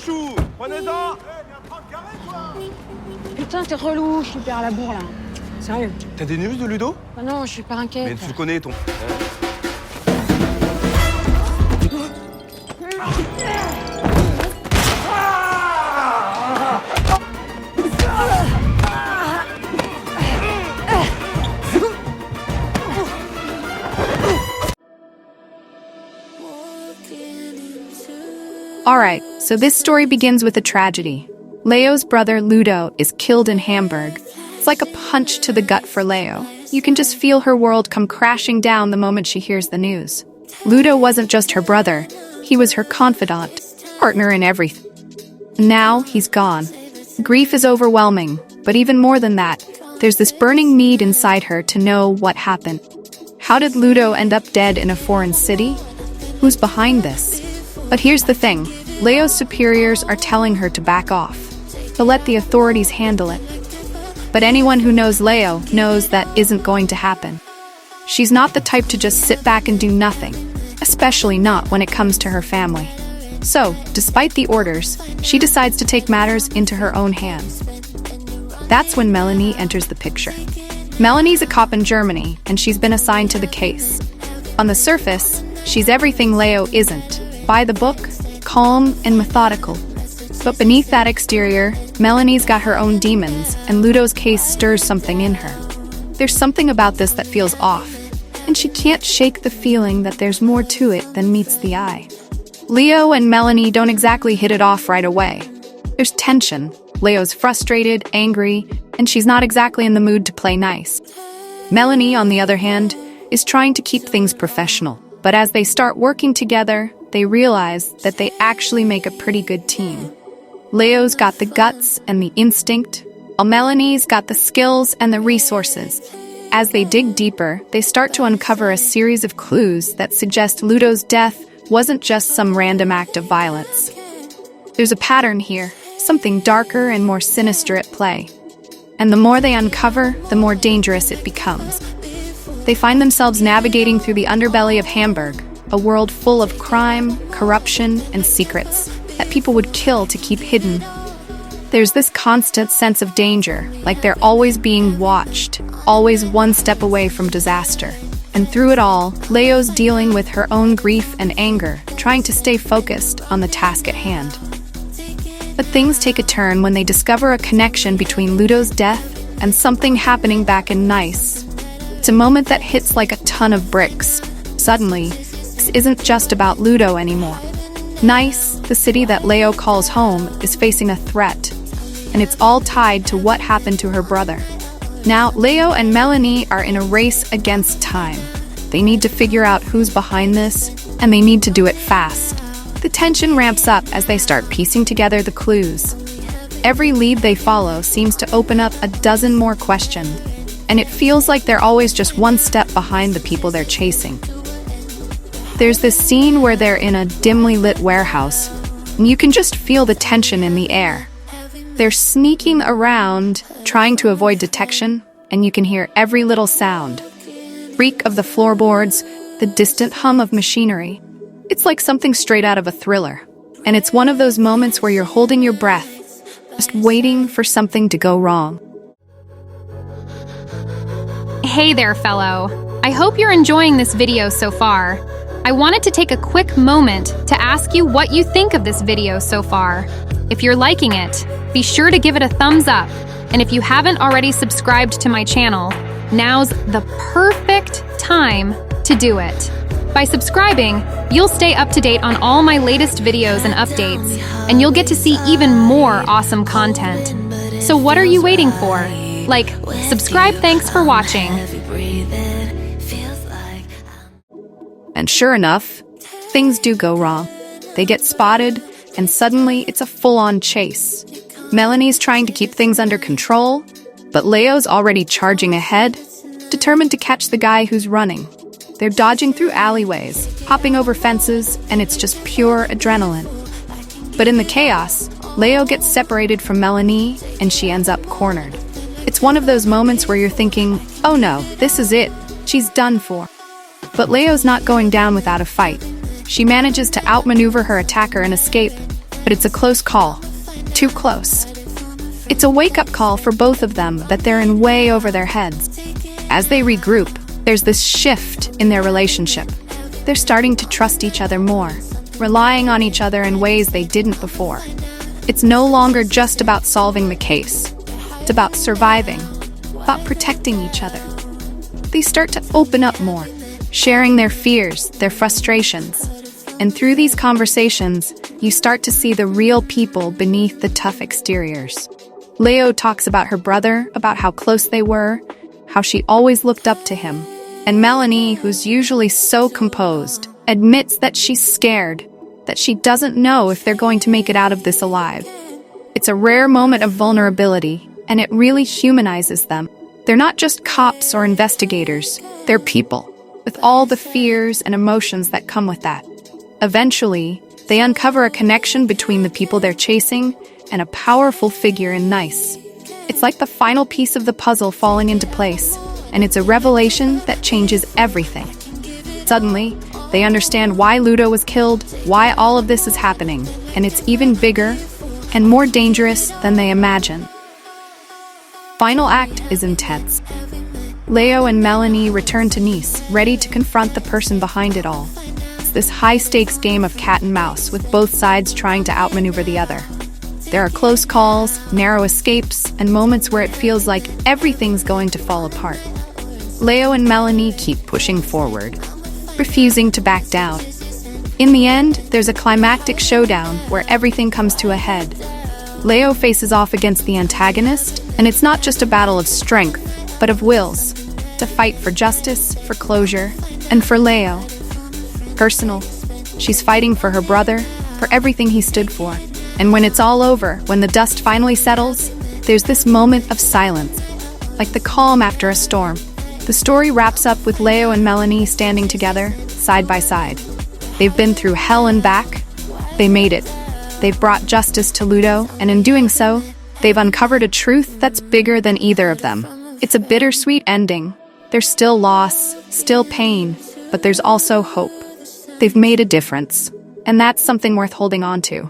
chou. Prenez-en. Putain, t'es relou, je suis hyper à la bourre là. Sérieux. T'as des news de Ludo? Ah non, je suis pas inquiète. Mais tu le connais, ton... Alright, so this story begins with a tragedy. Leo's brother Ludo is killed in Hamburg. It's like a punch to the gut for Leo. You can just feel her world come crashing down the moment she hears the news. Ludo wasn't just her brother, he was her confidant, partner in everything. Now he's gone. Grief is overwhelming, but even more than that, there's this burning need inside her to know what happened. How did Ludo end up dead in a foreign city? Who's behind this? But here's the thing, Leo's superiors are telling her to back off, to let the authorities handle it. But anyone who knows Leo knows that isn't going to happen. She's not the type to just sit back and do nothing, especially not when it comes to her family. So, despite the orders, she decides to take matters into her own hands. That's when Mélanie enters the picture. Melanie's a cop in Germany, and she's been assigned to the case. On the surface, she's everything Leo isn't. By the book, calm and methodical. But beneath that exterior, Melanie's got her own demons, and Ludo's case stirs something in her. There's something about this that feels off, and she can't shake the feeling that there's more to it than meets the eye. Leo and Mélanie don't exactly hit it off right away. There's tension. Leo's frustrated, angry, and she's not exactly in the mood to play nice. Mélanie, on the other hand, is trying to keep things professional. But as they start working together, they realize that they actually make a pretty good team. Leo's got the guts and the instinct, while Mélanie's got the skills and the resources. As they dig deeper, they start to uncover a series of clues that suggest Ludo's death wasn't just some random act of violence. There's a pattern here, something darker and more sinister at play. And the more they uncover, the more dangerous it becomes. They find themselves navigating through the underbelly of Hamburg, a world full of crime, corruption, and secrets that people would kill to keep hidden. There's this constant sense of danger, like they're always being watched, always one step away from disaster. And through it all, Leo's dealing with her own grief and anger, trying to stay focused on the task at hand. But things take a turn when they discover a connection between Ludo's death and something happening back in Nice. It's a moment that hits like a ton of bricks. Suddenly, this isn't just about Ludo anymore. Nice, the city that Leo calls home, is facing a threat, and it's all tied to what happened to her brother. Now, Leo and Mélanie are in a race against time. They need to figure out who's behind this, and they need to do it fast. The tension ramps up as they start piecing together the clues. Every lead they follow seems to open up a dozen more questions, and it feels like they're always just one step behind the people they're chasing. There's this scene where they're in a dimly lit warehouse, and you can just feel the tension in the air. They're sneaking around, trying to avoid detection, and you can hear every little sound. Creak of the floorboards, the distant hum of machinery. It's like something straight out of a thriller. And it's one of those moments where you're holding your breath, just waiting for something to go wrong. Hey there, fellow. I hope you're enjoying this video so far. I wanted to take a quick moment to ask you what you think of this video so far. If you're liking it, be sure to give it a thumbs up. And if you haven't already subscribed to my channel, now's the perfect time to do it. By subscribing, you'll stay up to date on all my latest videos and updates, and you'll get to see even more awesome content. So what are you waiting for? Like, subscribe. Thanks for watching. And sure enough, things do go wrong. They get spotted, and suddenly it's a full-on chase. Mélanie's trying to keep things under control, but Leo's already charging ahead, determined to catch the guy who's running. They're dodging through alleyways, hopping over fences, and it's just pure adrenaline. But in the chaos, Leo gets separated from Mélanie, and she ends up cornered. It's one of those moments where you're thinking, oh no, this is it, she's done for. But Leo's not going down without a fight. She manages to outmaneuver her attacker and escape, But it's a close call. Too close. It's a wake-up call for both of them that they're in way over their heads. As they regroup, there's this shift in their relationship. They're starting to trust each other more, relying on each other in ways they didn't before. It's no longer just about solving the case. It's about surviving, about protecting each other. They start to open up more, sharing their fears, their frustrations. And through these conversations, you start to see the real people beneath the tough exteriors. Leo talks about her brother, about how close they were, how she always looked up to him. And Mélanie, who's usually so composed, admits that she's scared, that she doesn't know if they're going to make it out of this alive. It's a rare moment of vulnerability, and it really humanizes them. They're not just cops or investigators, they're people, with all the fears and emotions that come with that. Eventually, they uncover a connection between the people they're chasing and a powerful figure in Nice. It's like the final piece of the puzzle falling into place, and it's a revelation that changes everything. Suddenly, they understand why Ludo was killed, why all of this is happening, and it's even bigger and more dangerous than they imagine. Final act is intense. Leo and Mélanie return to Nice, ready to confront the person behind it all. It's this high-stakes game of cat and mouse, with both sides trying to outmaneuver the other. There are close calls, narrow escapes, and moments where it feels like everything's going to fall apart. Leo and Mélanie keep pushing forward, refusing to back down. In the end, there's a climactic showdown where everything comes to a head. Leo faces off against the antagonist, and it's not just a battle of strength, but of wills, to fight for justice, for closure, and for Leo. Personal. She's fighting for her brother, for everything he stood for. And when it's all over, when the dust finally settles, there's this moment of silence, like the calm after a storm. The story wraps up with Leo and Mélanie standing together, side by side. They've been through hell and back. They made it. They've brought justice to Ludo, and in doing so, they've uncovered a truth that's bigger than either of them. It's a bittersweet ending. There's still loss, still pain, but there's also hope. They've made a difference, and that's something worth holding on to.